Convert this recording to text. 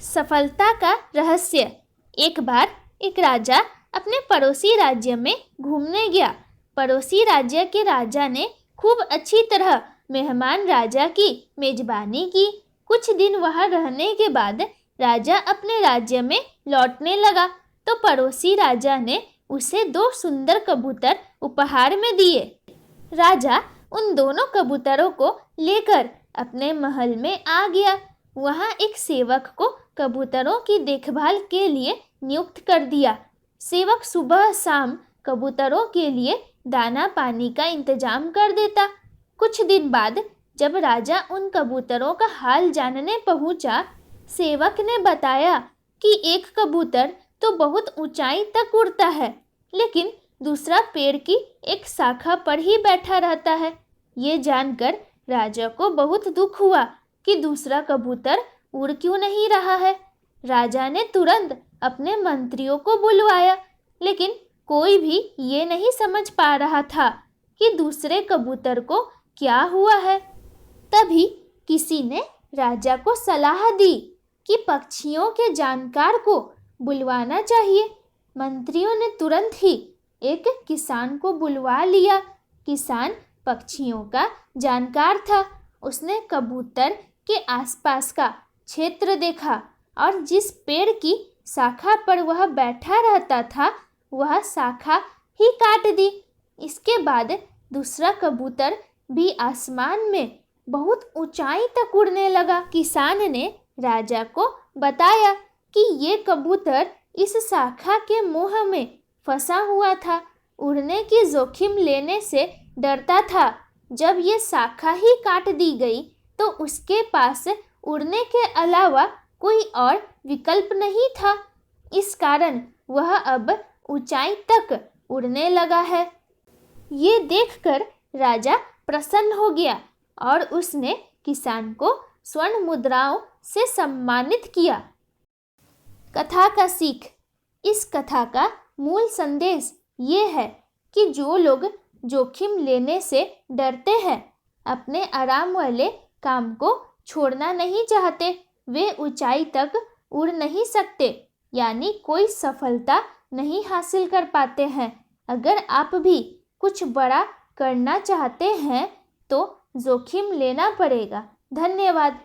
सफलता का रहस्य। एक बार एक राजा अपने पड़ोसी राज्य में घूमने गया। पड़ोसी राज्य के राजा ने खूब अच्छी तरह मेहमान राजा की मेजबानी की। कुछ दिन वहां रहने के बाद राजा अपने राज्य में लौटने लगा तो पड़ोसी राजा ने उसे 2 सुंदर कबूतर उपहार में दिए। राजा उन दोनों कबूतरों को लेकर अपने महल में आ गया। वहां एक सेवक को कबूतरों की देखभाल के लिए नियुक्त कर दिया। सेवक सुबह शाम कबूतरों के लिए दाना पानी का इंतजाम कर देता। कुछ दिन बाद जब राजा उन कबूतरों का हाल जानने पहुंचा, सेवक ने बताया कि एक कबूतर तो बहुत ऊंचाई तक उड़ता है, लेकिन दूसरा पेड़ की एक शाखा पर ही बैठा रहता है। ये जानकर राजा को बहुत दुख हुआ कि दूसरा कबूतर उड़ क्यों नहीं रहा है। राजा ने तुरंत अपने मंत्रियों को बुलवाया, लेकिन कोई भी ये नहीं समझ पा रहा था कि दूसरे कबूतर को क्या हुआ है। तभी किसी ने राजा को सलाह दी कि पक्षियों के जानकार को बुलवाना चाहिए। मंत्रियों ने तुरंत ही एक किसान को बुलवा लिया। किसान पक्षियों का जानकार था। उसने कबूतर के आसपास का क्षेत्र देखा और जिस पेड़ की शाखा पर वह बैठा रहता था, वह शाखा ही काट दी। इसके बाद दूसरा कबूतर भी आसमान में बहुत ऊंचाई तक उड़ने लगा। किसान ने राजा को बताया कि ये कबूतर इस शाखा के मोह में फंसा हुआ था, उड़ने की जोखिम लेने से डरता था। जब ये शाखा ही काट दी गई तो उसके पास उड़ने के अलावा कोई और विकल्प नहीं था। इस कारण वह अब ऊंचाई तक उड़ने लगा है। ये देखकर राजा प्रसन्न हो गया और उसने किसान को स्वर्ण मुद्राओं से सम्मानित किया। कथा का सीख। इस कथा का मूल संदेश ये है कि जो लोग जोखिम लेने से डरते हैं, अपने आराम वाले काम को छोड़ना नहीं चाहते, वे ऊंचाई तक उड़ नहीं सकते, यानी कोई सफलता नहीं हासिल कर पाते हैं। अगर आप भी कुछ बड़ा करना चाहते हैं तो जोखिम लेना पड़ेगा। धन्यवाद।